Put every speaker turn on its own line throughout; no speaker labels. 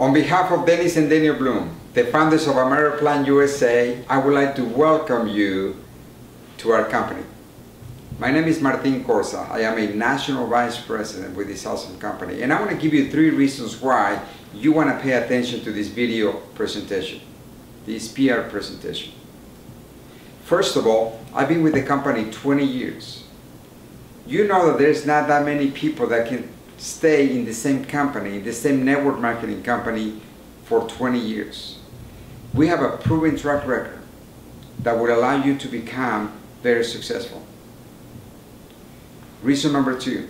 On behalf of Dennis and Daniel Bloom, the founders of Ameriplan USA, I would like to welcome you to our company. My name is Martin Corsa. I am a National Vice President with this awesome company, and I want to give you 3 reasons why you want to pay attention to this video presentation, this PR presentation. First of all, I've been with the company 20 years. You know that there's not that many people that can stay in the same company, the same network marketing company for 20 years. We have a proven track record that would allow you to become very successful. Reason number 2,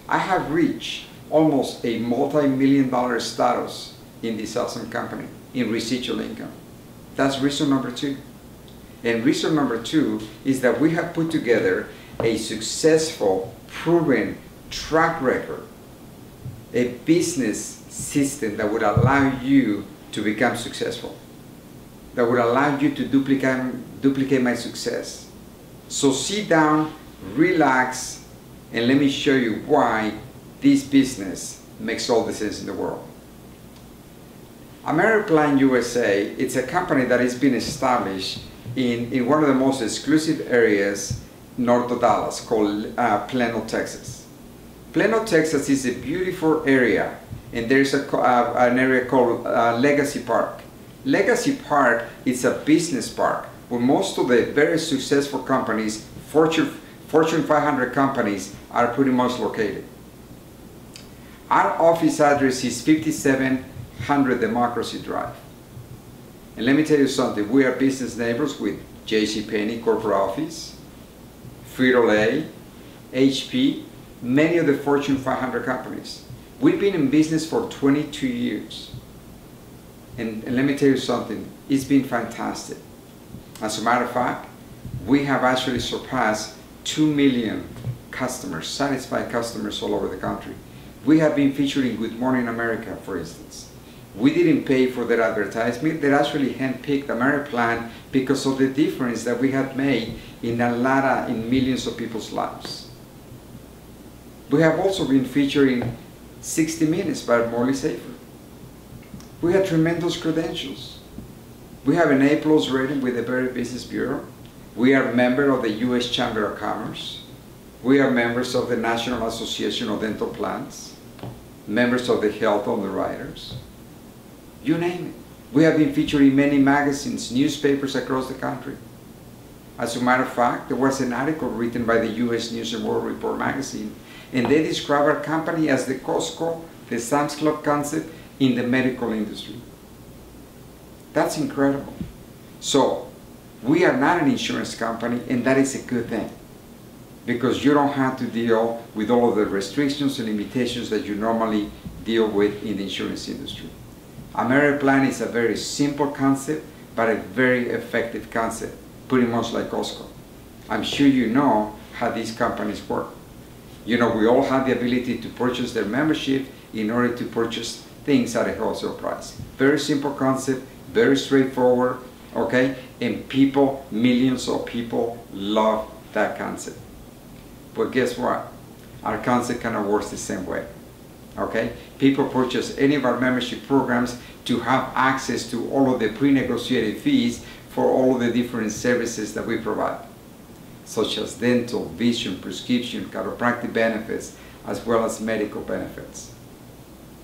I have reached almost a multi-million-dollar status in this awesome company in residual income. That's reason number 2. And reason number 2 is that we have put together a successful, proven track record, a business system that would allow you to become successful, that would allow you to duplicate my success. So sit down, relax, and let me show you why this business makes all the sense in the world. Ameriplan USA, it's a company that has been established in one of the most exclusive areas north of Dallas called Plano, Texas. Plano, Texas is a beautiful area, and there's an area called Legacy Park. Legacy Park is a business park where most of the very successful companies, Fortune 500 companies, are pretty much located. Our office address is 5700 Democracy Drive. And let me tell you something, we are business neighbors with JCPenney corporate office, Frito-Lay, HP, many of the Fortune 500 companies. We've been in business for 22 years. And let me tell you something, it's been fantastic. As a matter of fact, we have actually surpassed 2 million customers, satisfied customers all over the country. We have been featured in Good Morning America, for instance. We didn't pay for their advertisement. They actually handpicked Ameriplan because of the difference that we had made in millions of people's lives. We have also been featured in 60 Minutes by Morley Safer. We have tremendous credentials. We have an A+ rating with the Better Business Bureau. We are members of the U.S. Chamber of Commerce. We are members of the National Association of Dental Plans, members of the Health Underwriters. You name it. We have been featured in many magazines, newspapers across the country. As a matter of fact, there was an article written by the U.S. News and World Report magazine, and they describe our company as the Costco, the Sam's Club concept in the medical industry. That's incredible. So, we are not an insurance company, and that is a good thing, because you don't have to deal with all of the restrictions and limitations that you normally deal with in the insurance industry. Ameriplan is a very simple concept, but a very effective concept, pretty much like Costco. I'm sure you know how these companies work. You know, we all have the ability to purchase their membership in order to purchase things at a wholesale price. Very simple concept, very straightforward, okay? And people, millions of people love that concept. But guess what? Our concept kind of works the same way, okay? People purchase any of our membership programs to have access to all of the pre-negotiated fees for all of the different services that we provide, such as dental, vision, prescription, chiropractic benefits, as well as medical benefits.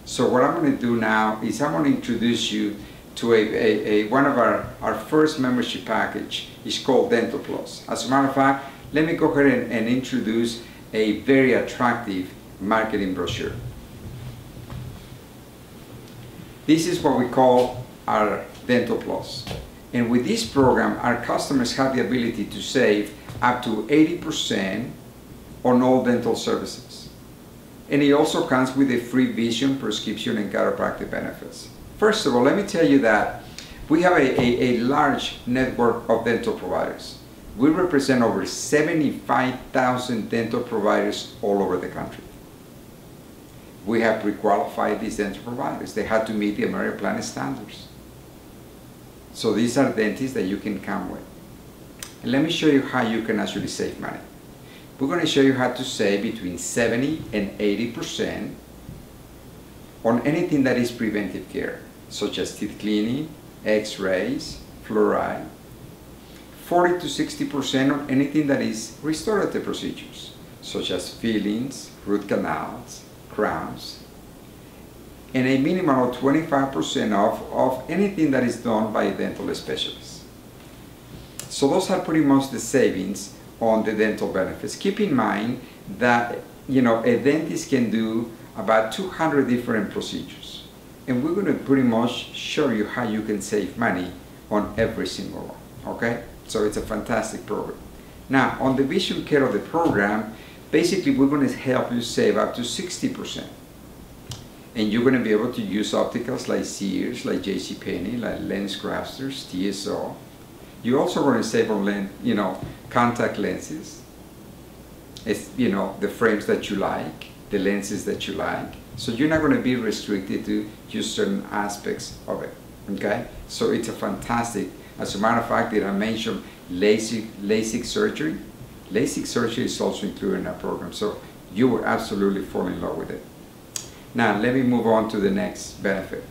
So what I'm going to do now is I'm going to introduce you to one of our first membership package. It's called Dental Plus. As a matter of fact, let me go ahead and introduce a very attractive marketing brochure. This is what we call our Dental Plus. And with this program, our customers have the ability to save up to 80% on all dental services. And it also comes with a free vision, prescription, and chiropractic benefits. First of all, let me tell you that we have a large network of dental providers. We represent over 75,000 dental providers all over the country. We have pre-qualified these dental providers. They have to meet the Ameriplan standards. So these are dentists that you can come with. And let me show you how you can actually save money. We're going to show you how to save between 70 and 80% on anything that is preventive care. such as teeth cleaning, x-rays, fluoride. 40 to 60% on anything that is restorative procedures, such as fillings, root canals, crowns, and a minimum of 25% of anything that is done by a dental specialist. So those are pretty much the savings on the dental benefits. Keep in mind that a dentist can do about 200 different procedures, and we're going to pretty much show you how you can save money on every single one. Okay, so it's a fantastic program. Now, on the vision care of the program, basically we're going to help you save up to 60%. And you're going to be able to use opticals like Sears, like JCPenney, like Lens Crafters, TSO. You're also going to save on contact lenses. It's, the frames that you like, the lenses that you like. So you're not going to be restricted to just certain aspects of it. Okay? So it's a fantastic. As a matter of fact, did I mention LASIK surgery? LASIK surgery is also included in our program. So you will absolutely fall in love with it. Now, let me move on to the next benefit.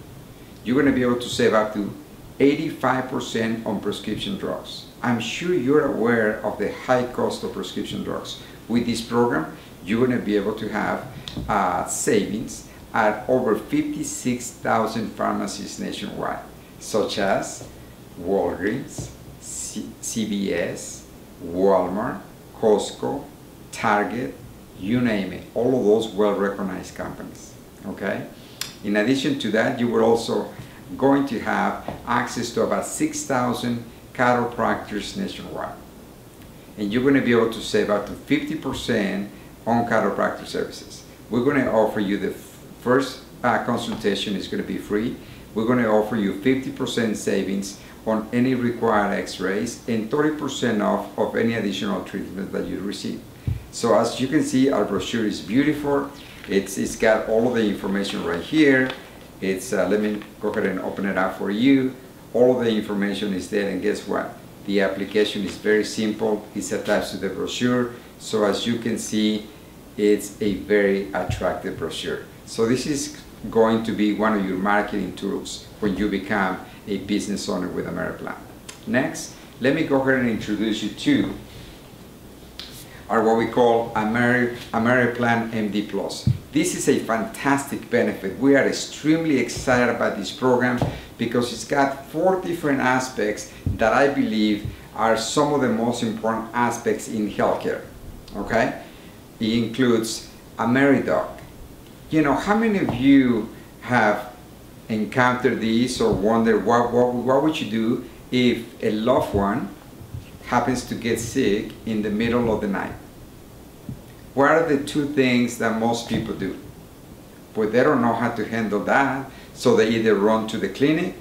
You're going to be able to save up to 85% on prescription drugs. I'm sure you're aware of the high cost of prescription drugs. With this program, you're going to be able to have savings at over 56,000 pharmacies nationwide, such as Walgreens, CVS, Walmart, Costco, Target, you name it, all of those well-recognized companies. Okay. In addition to that, you will also going to have access to about 6,000 chiropractors nationwide, and you're going to be able to save up to 50% on chiropractor services. We're going to offer you the first consultation is going to be free. We're going to offer you 50% savings on any required x-rays and 30% off of any additional treatment that you receive. So as you can see, our brochure is beautiful. It's got all of the information right here. It's let me go ahead and open it up for you. All of the information is there, and guess what? The application is very simple. It's attached to the brochure. So as you can see, it's a very attractive brochure. So this is going to be one of your marketing tools when you become a business owner with Ameriplan. Next, let me go ahead and introduce you to are what we call Ameriplan MD Plus. This is a fantastic benefit. We are extremely excited about this program because it's got 4 different aspects that I believe are some of the most important aspects in healthcare. Okay? It includes AmeriDoc. How many of you have encountered these or wonder what would you do if a loved one happens to get sick in the middle of the night? What are the 2 things that most people do? Well, they don't know how to handle that, so they either run to the clinic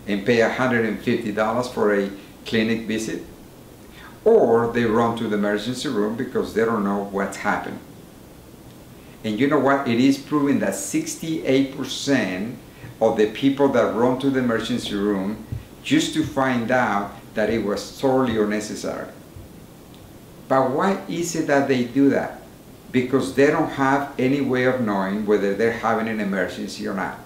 and pay $150 for a clinic visit, or they run to the emergency room because they don't know what's happened. And you know what? It is proven that 68% of the people that run to the emergency room just to find out that it was totally unnecessary. But why is it that they do that? Because they don't have any way of knowing whether they're having an emergency or not.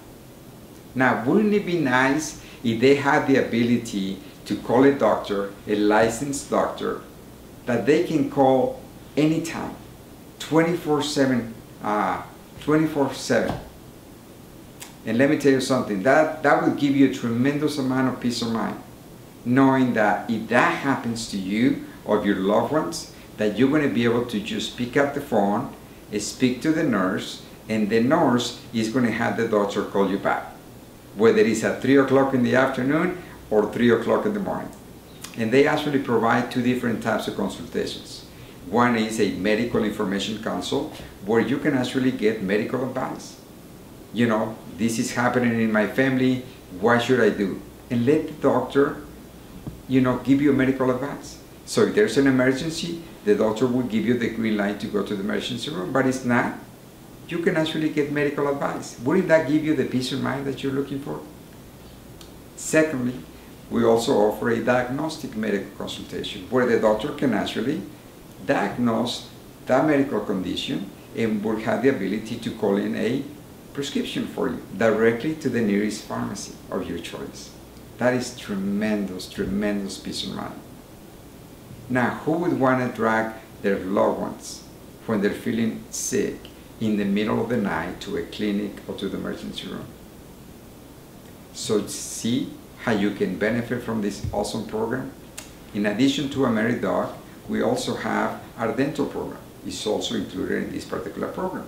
Now, wouldn't it be nice if they had the ability to call a doctor, a licensed doctor, that they can call anytime, 24/7, 24/7. And let me tell you something, that will give you a tremendous amount of peace of mind, knowing that if that happens to you or your loved ones, that you're going to be able to just pick up the phone, speak to the nurse, and the nurse is going to have the doctor call you back, whether it's at 3 o'clock in the afternoon or 3 o'clock in the morning. And they actually provide 2 different types of consultations. One is a medical information consult, where you can actually get medical advice. This is happening in my family, what should I do? And let the doctor, give you medical advice. So if there's an emergency, the doctor will give you the green light to go to the emergency room, but it's not, you can actually get medical advice. Wouldn't that give you the peace of mind that you're looking for? Secondly, we also offer a diagnostic medical consultation, where the doctor can actually diagnose that medical condition and will have the ability to call in a prescription for you directly to the nearest pharmacy of your choice. That is tremendous, tremendous peace of mind. Now, who would want to drag their loved ones when they're feeling sick in the middle of the night to a clinic or to the emergency room? So see how you can benefit from this awesome program. In addition to AmeriDoc, we also have our dental program. It's also included in this particular program.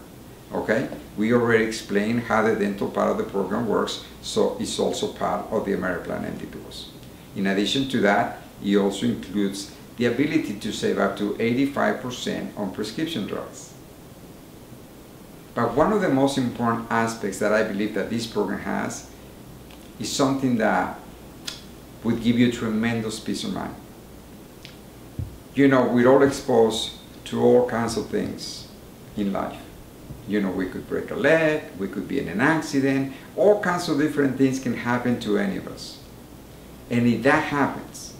Okay? We already explained how the dental part of the program works, so it's also part of the AmeriPlan MD Plus. In addition to that, it also includes the ability to save up to 85% on prescription drugs. But one of the most important aspects that I believe that this program has is something that would give you tremendous peace of mind. You know, we're all exposed to all kinds of things in life. You know, we could break a leg, we could be in an accident, all kinds of different things can happen to any of us. And if that happens,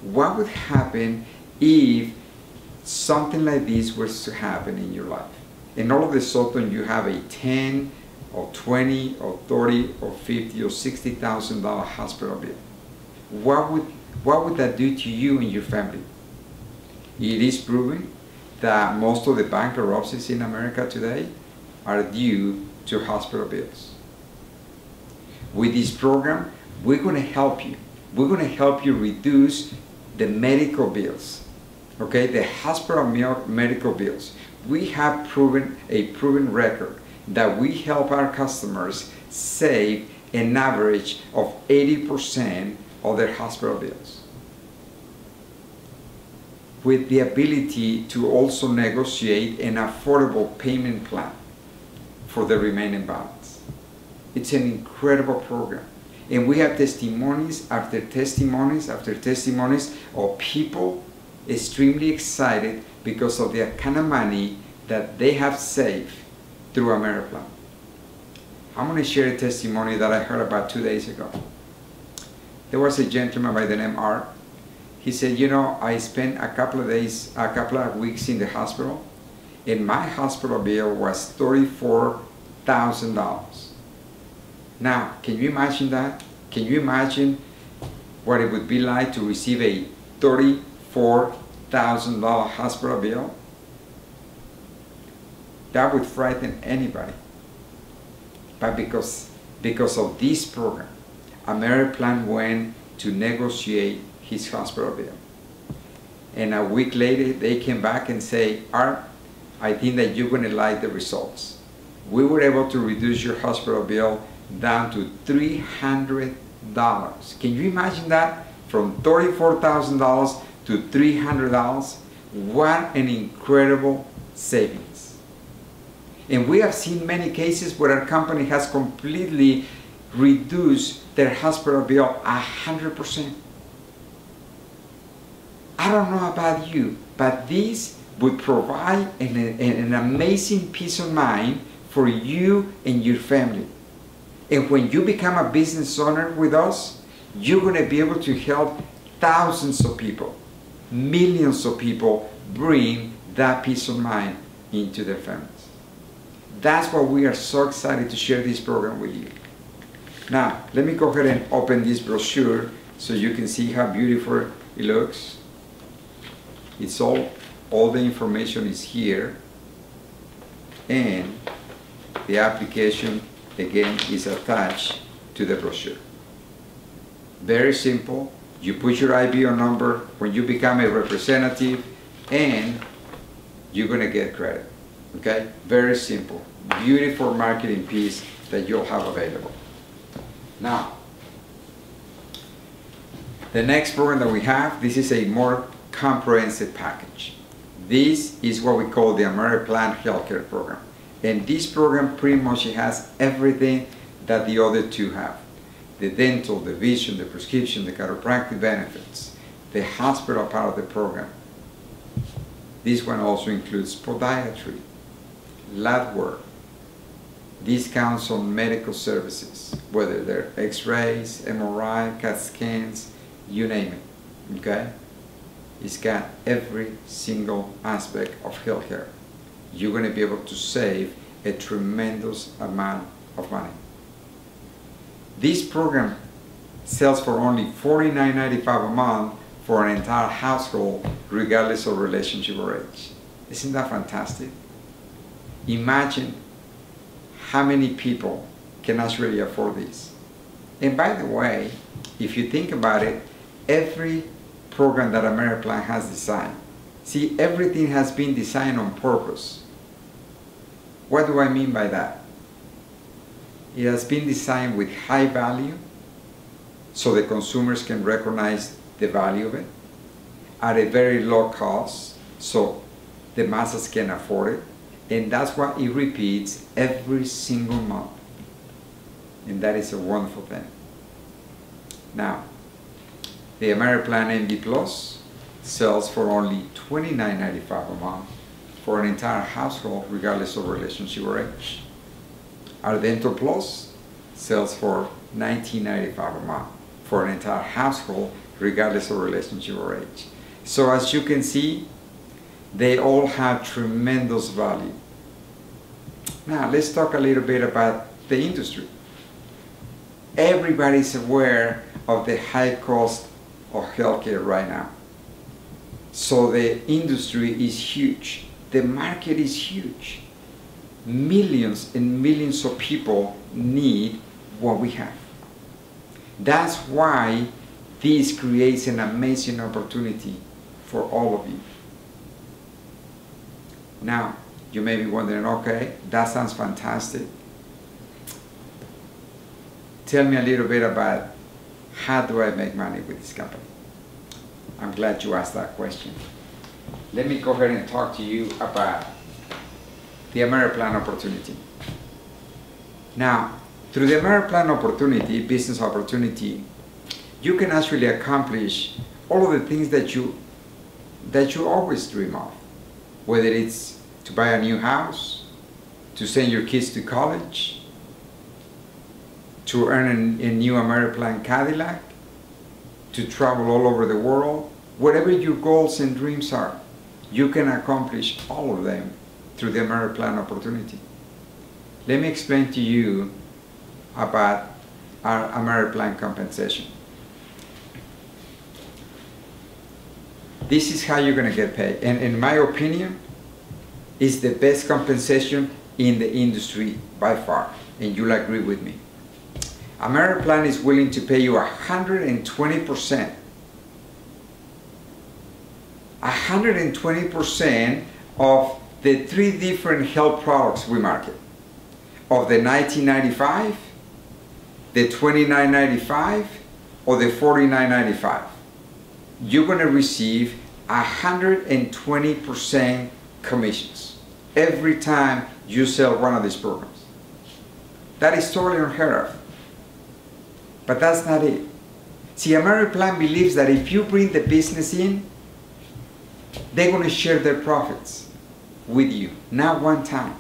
what would happen if something like this was to happen in your life? And all of a sudden you have a 10 or 20 or 30 or 50 or $60,000 hospital bill. What would that do to you and your family? It is proven that most of the bankruptcies in America today are due to hospital bills. With this program, we're going to help you. We're going to help you reduce the medical bills, okay, the hospital medical bills. We have a proven record that we help our customers save an average of 80% of their hospital bills, with the ability to also negotiate an affordable payment plan for the remaining balance. It's an incredible program. And we have testimonies after testimonies after testimonies of people extremely excited because of the kind of money that they have saved through AmeriPlan. I'm going to share a testimony that I heard about 2 days ago. There was a gentleman by the name Art. He said, you know, I spent a couple of weeks in the hospital, and my hospital bill was $34,000. Now, can you imagine that? Can you imagine what it would be like to receive a $34,000 hospital bill? That would frighten anybody. But because of this program, AmeriPlan went to negotiate his hospital bill. And a week later, they came back and say, Art, I think that you're going to like the results. We were able to reduce your hospital bill down to $300. Can you imagine that? From $34,000 to $300. What an incredible savings. And we have seen many cases where our company has completely reduced their hospital bill 100%. I don't know about you, but this would provide an amazing peace of mind for you and your family. And when you become a business owner with us, you're going to be able to help thousands of people, millions of people bring that peace of mind into their families. That's why we are so excited to share this program with you. Now, let me go ahead and open this brochure so you can see how beautiful it looks. It's all the information is here, and the application again is attached to the brochure. Very simple. You put your IBO number when you become a representative, and you're going to get credit. Okay? Very simple. Beautiful marketing piece that you'll have available. Now, the next program that we have, this is a more comprehensive package. This is what we call the AmeriPlan Healthcare Program. And this program pretty much has everything that the other two have. The dental, the vision, the prescription, the chiropractic benefits, the hospital part of the program. This one also includes podiatry, lab work, discounts on medical services, whether they're x-rays, MRI, CAT scans, you name it, okay? It's got every single aspect of healthcare. You're going to be able to save a tremendous amount of money. This program sells for only $49.95 a month for an entire household, regardless of relationship or age. Isn't that fantastic? Imagine how many people can actually afford this. And by the way, if you think about it, every program that Ameriplan has designed, see, everything has been designed on purpose. What do I mean by that? It has been designed with high value so the consumers can recognize the value of it, at a very low cost so the masses can afford it, and that's why it repeats every single month. And that is a wonderful thing. Now, the Ameriplan MD Plus sells for only $29.95 a month for an entire household, regardless of relationship or age. Our Dental Plus sells for $19.95 a month for an entire household, regardless of relationship or age. So as you can see, they all have tremendous value. Now let's talk a little bit about the industry. Everybody's aware of the high cost of healthcare right now. So the industry is huge. The market is huge. Millions and millions of people need what we have. That's why this creates an amazing opportunity for all of you. Now, you may be wondering, okay, that sounds fantastic. Tell me a little bit about how do I make money with this company? I'm glad you asked that question. Let me go ahead and talk to you about the Ameriplan opportunity. Now, through the Ameriplan opportunity, business opportunity, you can actually accomplish all of the things that you always dream of. Whether it's to buy a new house, to send your kids to college, to earn a new Ameriplan Cadillac, to travel all over the world, whatever your goals and dreams are, you can accomplish all of them through the Ameriplan opportunity. Let me explain to you about our Ameriplan compensation. This is how you're going to get paid, and in my opinion, it's the best compensation in the industry by far, and you'll agree with me. Ameriplan is willing to pay you 120%. 120% of the 3 different health products we market. Of the $19.95, the $29.95, or the $49.95. You're going to receive 120% commissions every time you sell one of these programs. That is totally unheard of. But that's not it. See, Ameriplan believes that if you bring the business in, they're going to share their profits with you, not one time,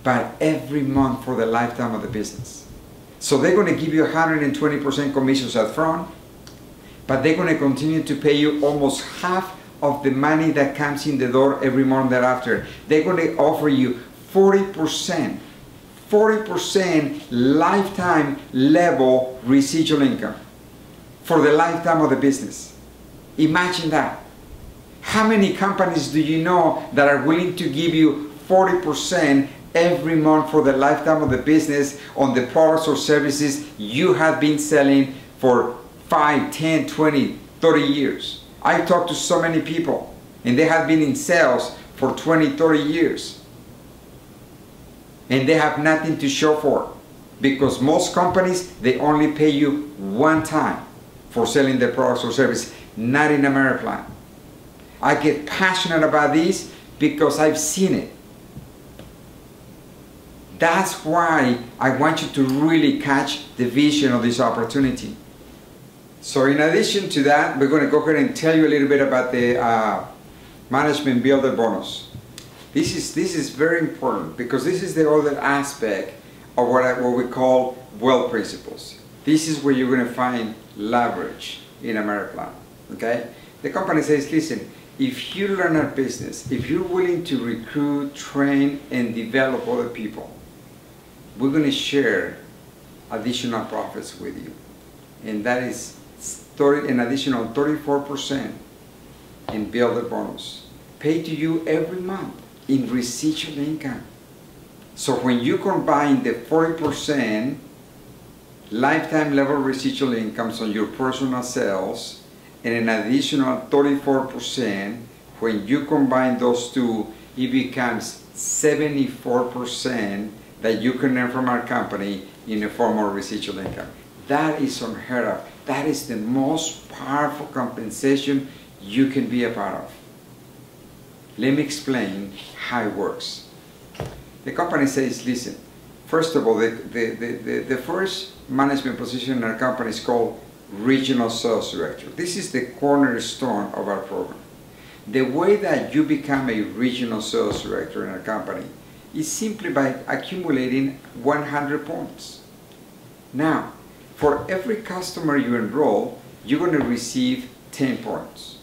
but every month for the lifetime of the business. So they're going to give you 120% commissions up front, but they're going to continue to pay you almost half of the money that comes in the door every month thereafter. They're going to offer you 40% lifetime level residual income for the lifetime of the business. Imagine that. How many companies do you know that are willing to give you 40% every month for the lifetime of the business on the products or services you have been selling for 5, 10, 20, 30 years? I talk to so many people and they have been in sales for 20, 30 years. And they have nothing to show for it, because most companies, they only pay you one time for selling their products or services, not in Ameriplan. I get passionate about this because I've seen it. That's why I want you to really catch the vision of this opportunity. So in addition to that, we're going to go ahead and tell you a little bit about the Management Builder Bonus. This is very important because this is the other aspect of what we call wealth principles. This is where you're going to find leverage in Ameriplan. Okay? The company says, listen, if you learn our business, if you're willing to recruit, train, and develop other people, we're going to share additional profits with you. And that is an additional 34% in builder bonus, paid to you every month in residual income. So when you combine the 40% lifetime level residual incomes on your personal sales and an additional 34%, when you combine those two, it becomes 74% that you can earn from our company in the form of residual income. That is unheard of. That is the most powerful compensation you can be a part of. Let me explain how it works. The company says, listen, first of all, the first management position in our company is called Regional Sales Director. This is the cornerstone of our program. The way that you become a Regional Sales Director in our company is simply by accumulating 100 points. Now, for every customer you enroll, you're going to receive 10 points.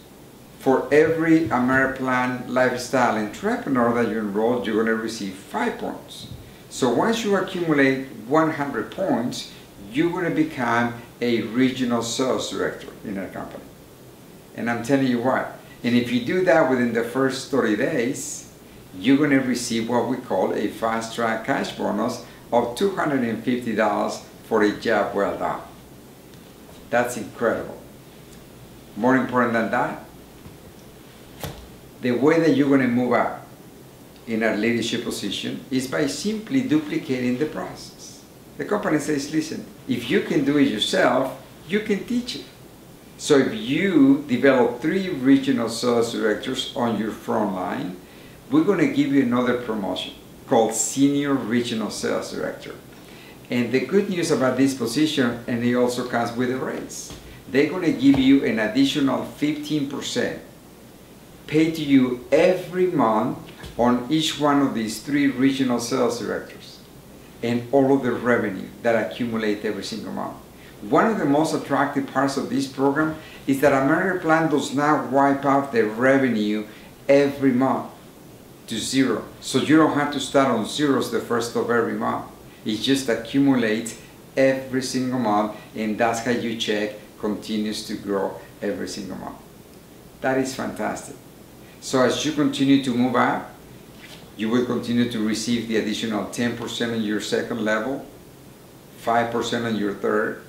For every Ameriplan lifestyle entrepreneur that you enroll, you're going to receive 5 points. So once you accumulate 100 points, you're going to become a Regional Sales Director in our company. And I'm telling you what, and if you do that within the first 30 days, you're going to receive what we call a fast track cash bonus of $250 for a job well done. That's incredible. More important than that, the way that you're going to move up in a leadership position is by simply duplicating the process. The company says, listen, if you can do it yourself, you can teach it. So if you develop 3 regional sales directors on your front line, we're going to give you another promotion called Senior Regional Sales Director. And the good news about this position, and it also comes with a raise, they're going to give you an additional 15% paid to you every month on each one of these 3 regional sales directors and all of the revenue that accumulate every single month. One of the most attractive parts of this program is that Ameriplan does not wipe out the revenue every month to 0. So you don't have to start on zeros the first of every month. It just accumulates every single month, and that's how your check continues to grow every single month. That is fantastic. So as you continue to move up, you will continue to receive the additional 10% on your second level, 5% on your third,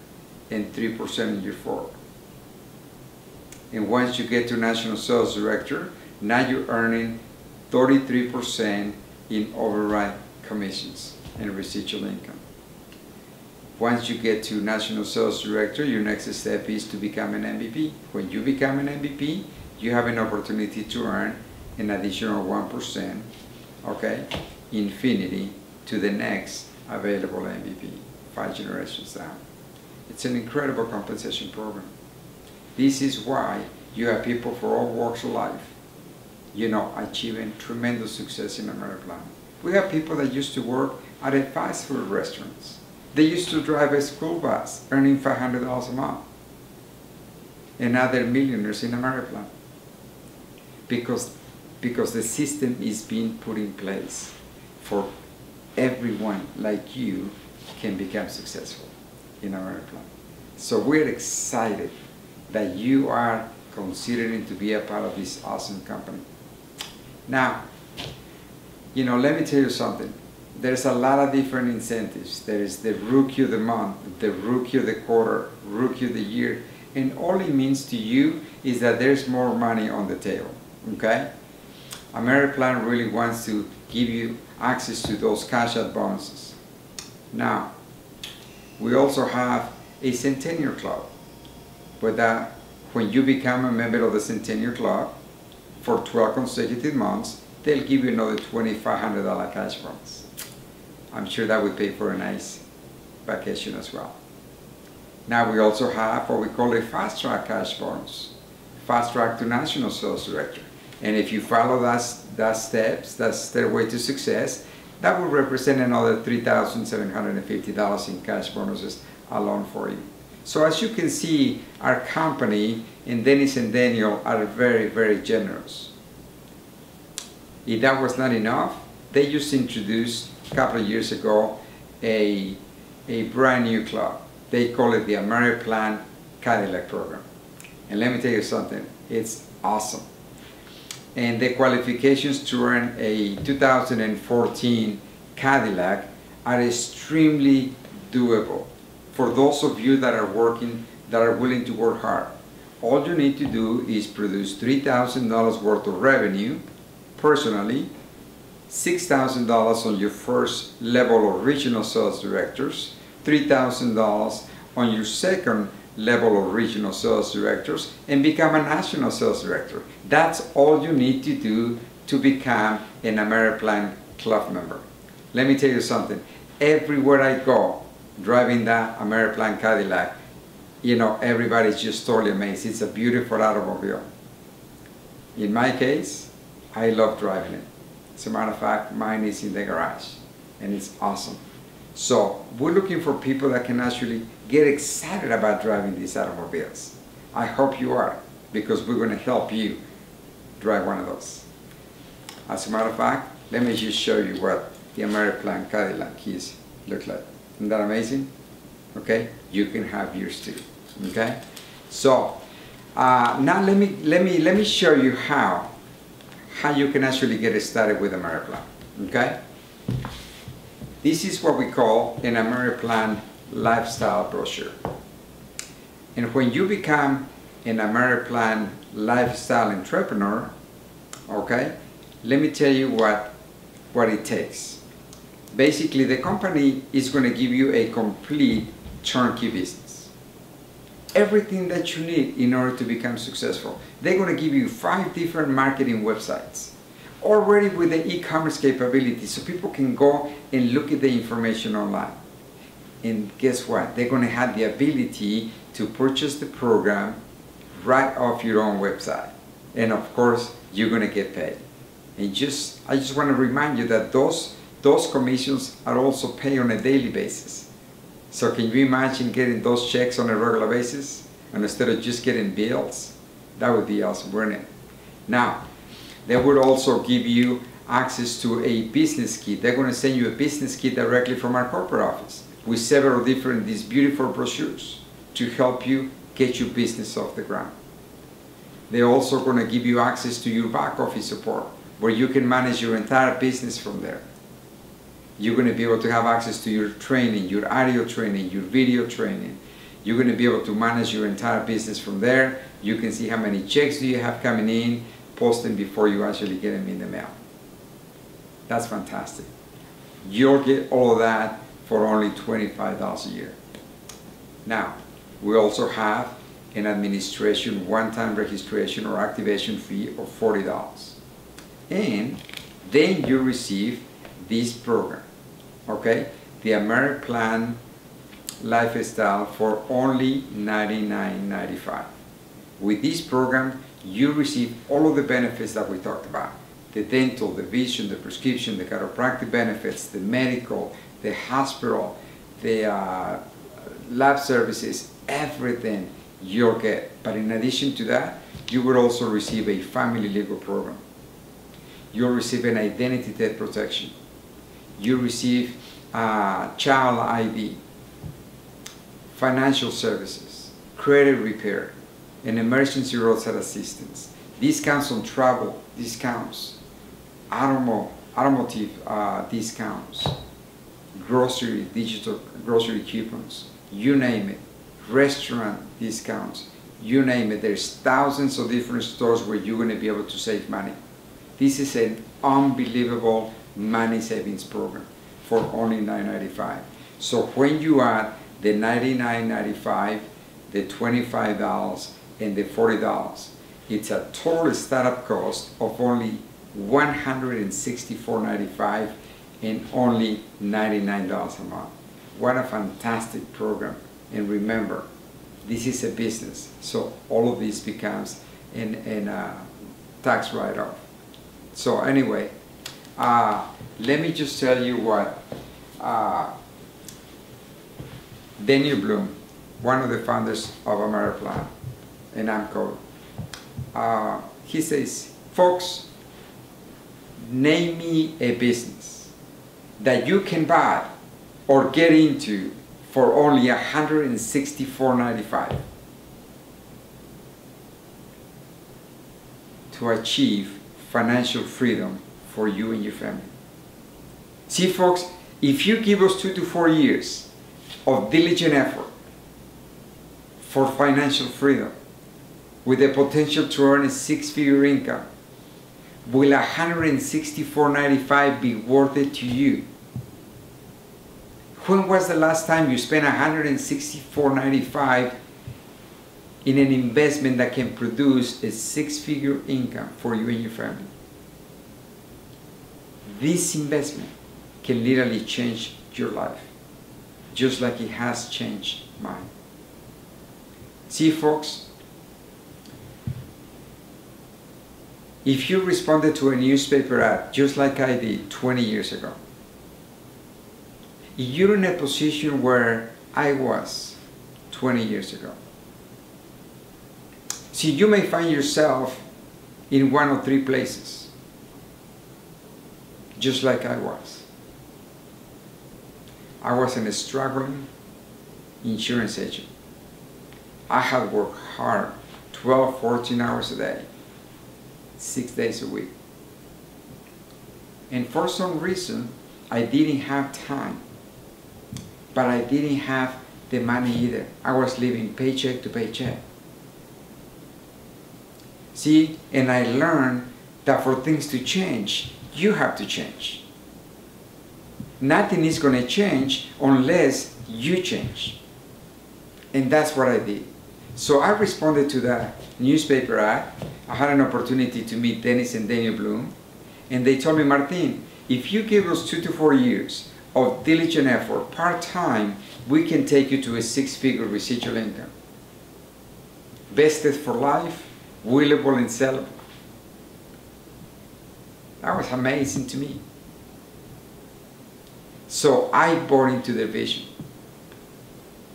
and 3% on your fourth. And once you get to National Sales Director, now you're earning 33% in override commissions and residual income. Once you get to National Sales Director, your next step is to become an MVP. When you become an MVP, you have an opportunity to earn an additional 1%, okay, infinity to the next available MVP, 5 generations down. It's an incredible compensation program. This is why you have people for all walks of life, you know, achieving tremendous success in Ameriplan. We have people that used to work at a fast food restaurants. They used to drive a school bus, earning $500 a month. And now they're millionaires in Ameriplan. Because the system is being put in place for everyone like you can become successful in Ameriplan. So we're excited that you are considering to be a part of this awesome company. Now, you know, let me tell you something. There's a lot of different incentives. There is the Rookie of the Month, the Rookie of the Quarter, Rookie of the Year, and all it means to you is that there's more money on the table, okay? Ameriplan really wants to give you access to those cash out bonuses. Now, we also have a Centennial Club, but when you become a member of the Centennial Club for 12 consecutive months, they'll give you another $2,500 cash bonus. I'm sure that would pay for a nice vacation as well. Now we also have what we call a fast track cash bonus, fast track to National Sales Director. And if you follow that steps, that stairway to success, that will represent another $3,750 in cash bonuses alone for you. So as you can see, our company and Dennis and Daniel are very, very generous. If that was not enough, they just introduced a couple of years ago a brand new club. They call it the Ameriplan Cadillac program. And let me tell you something, it's awesome. And the qualifications to earn a 2014 Cadillac are extremely doable for those of you that are willing to work hard. All you need to do is produce $3,000 worth of revenue personally, $6,000 on your first level of regional sales directors, $3,000 on your second level of regional sales directors, and become a national sales director. That's all you need to do to become an Ameriplan club member. Let me tell you something. Everywhere I go, driving that Ameriplan Cadillac, you know, everybody's just totally amazed. It's a beautiful automobile. In my case, I love driving it. As a matter of fact, mine is in the garage, and it's awesome. So we're looking for people that can actually get excited about driving these automobiles. I hope you are, because we're going to help you drive one of those. As a matter of fact, let me just show you what the Ameriplan Cadillac keys look like. Isn't that amazing? Okay, you can have yours too. Okay, so now let me show you how you can actually get started with Ameriplan. Okay, this is what we call an Ameriplan lifestyle brochure. And when you become an Ameriplan lifestyle entrepreneur, okay, let me tell you what it takes. Basically, the company is going to give you a complete turnkey business. Everything that you need in order to become successful. They're going to give you 5 different marketing websites, already with the e-commerce capability, so people can go and look at the information online. And guess what? They're going to have the ability to purchase the program right off your own website. And of course, you're going to get paid. And I just want to remind you that those commissions are also paid on a daily basis. So can you imagine getting those checks on a regular basis? And instead of just getting bills? That would be awesome, wouldn't it? Now, they would also give you access to a business kit. They're going to send you a business kit directly from our corporate office with several different, these beautiful brochures to help you get your business off the ground. They're also going to give you access to your back office support, where you can manage your entire business from there. You're going to be able to have access to your training, your audio training, your video training. You're going to be able to manage your entire business from there. You can see how many checks do you have coming in, post them before you actually get them in the mail. That's fantastic. You'll get all of that for only $25 a year. Now, we also have an administration one-time registration or activation fee of $40. And then you receive this program, okay? The Ameriplan Lifestyle for only $99.95. With this program, you receive all of the benefits that we talked about. The dental, the vision, the prescription, the chiropractic benefits, the medical, the hospital, the lab services, everything you'll get. But in addition to that, you will also receive a family legal program. You'll receive an identity theft protection. You receive child ID, financial services, credit repair, and emergency roadside assistance, discounts on travel, discounts, automotive discounts, digital grocery coupons, you name it, restaurant discounts, you name it. There's thousands of different stores where you're going to be able to save money. This is an unbelievable money savings program for only $9.95. So when you add the $99.95, the $25, and the $40, it's a total startup cost of only $164.95 and only $99 a month. What a fantastic program. And remember, this is a business, so all of this becomes a tax write-off. So anyway, let me just tell you what Daniel Bloom, one of the founders of Ameriplan, and I'm called. He says, folks, name me a business that you can buy or get into for only $164.95 to achieve financial freedom for you and your family. See, folks, if you give us 2 to 4 years of diligent effort for financial freedom with the potential to earn a 6-figure income, will $164.95 be worth it to you? When was the last time you spent $164.95 in an investment that can produce a 6-figure income for you and your family? This investment can literally change your life, just like it has changed mine. See, folks, if you responded to a newspaper ad just like I did 20 years ago, you're in a position where I was 20 years ago. See, you may find yourself in one of 3 places, just like I was. I was a struggling insurance agent. I had worked hard, 12, 14 hours a day, 6 days a week. And for some reason, I didn't have time, but I didn't have the money either. I was living paycheck to paycheck. See, and I learned that for things to change, you have to change. Nothing is going to change unless you change. And that's what I did. So I responded to that newspaper ad. I had an opportunity to meet Dennis and Daniel Bloom. And they told me, Martin, if you give us 2 to 4 years of diligent effort, part-time, we can take you to a 6-figure residual income. Vested for life, willable and sellable. That was amazing to me. So I bought into their vision.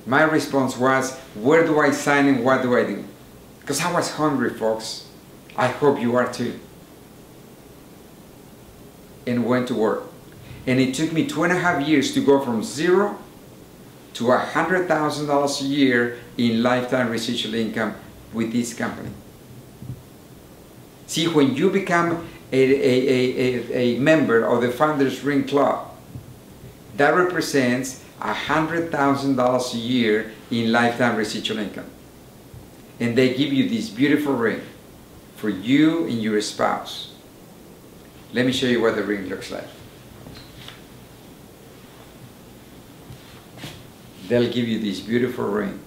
My response was, where do I sign and what do I do? Because I was hungry, folks. I hope you are too. And went to work. And it took me 2.5 years to go from 0 to $100,000 a year in lifetime residual income with this company. See, when you become a member of the Founders Ring Club, that represents $100,000 a year in lifetime residual income. And they give you this beautiful ring for you and your spouse. Let me show you what the ring looks like. They'll give you this beautiful ring.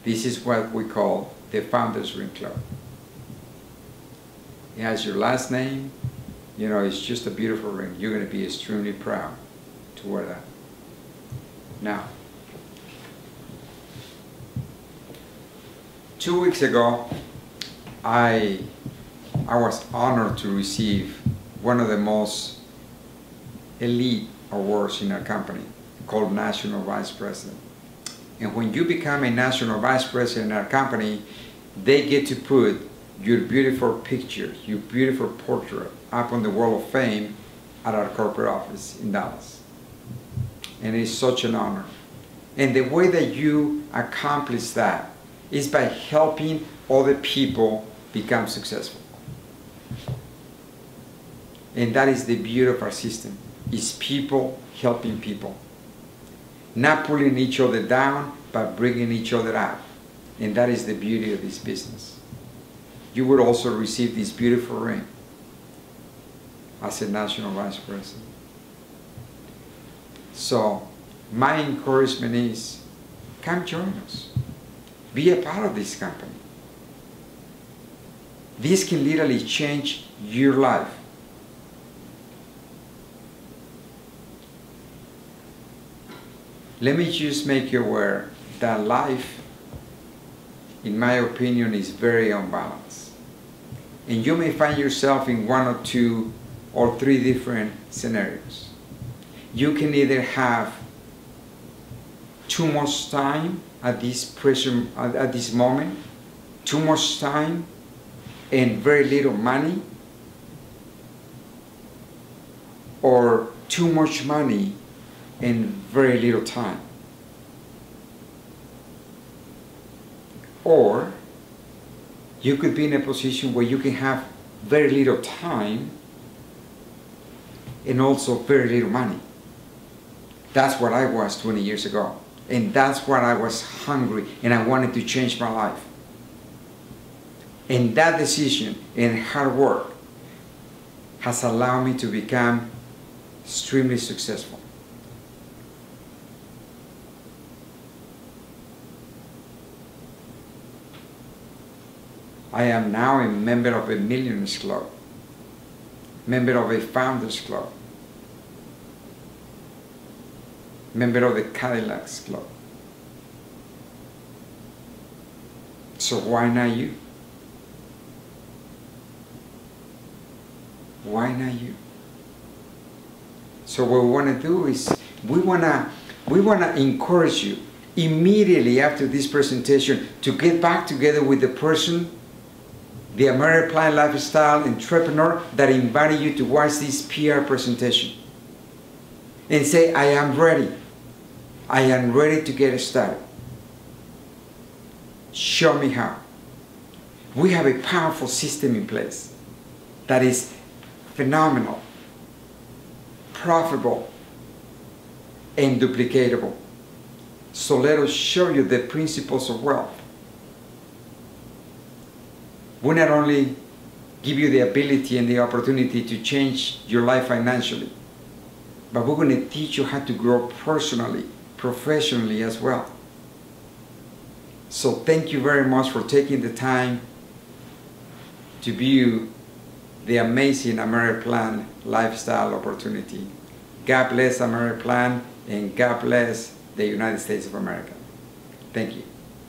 This is what we call the Founders Ring Club. It has your last name. You know, it's just a beautiful ring. You're going to be extremely proud to wear that. Now, 2 weeks ago, I was honored to receive one of the most elite awards in our company called National Vice President. And when you become a National Vice President in our company, they get to put your beautiful picture, your beautiful portrait up on the Wall of Fame at our corporate office in Dallas. And it's such an honor. And the way that you accomplish that is by helping other people become successful. And that is the beauty of our system, is people helping people. Not pulling each other down, but bringing each other up. And that is the beauty of this business. You would also receive this beautiful ring as a National Vice President. So, my encouragement is, come join us. Be a part of this company. This can literally change your life. Let me just make you aware that life, in my opinion, is very unbalanced. And you may find yourself in 1 or 2 or 3 different scenarios. You can either have too much time at this moment too much time and very little money, or too much money and very little time? Or you could be in a position where you can have very little time and also very little money. That's what I was 20 years ago. And that's what I was hungry, and I wanted to change my life. And that decision and hard work has allowed me to become extremely successful. I am now a member of a Millionaires Club, member of a Founders Club, member of the Cadillacs Club. So why not you? Why not you? So what we want to do is we want to encourage you immediately after this presentation to get back together with the person, the American lifestyle entrepreneur that invited you to watch this PR presentation, and say, I am ready. I am ready to get started. Show me how. We have a powerful system in place that is phenomenal, profitable, and duplicatable. So let us show you the principles of wealth. We not only give you the ability and the opportunity to change your life financially, but we're going to teach you how to grow personally, professionally as well. So thank you very much for taking the time to view the amazing Ameriplan lifestyle opportunity. God bless Ameriplan, and God bless the United States of America. Thank you.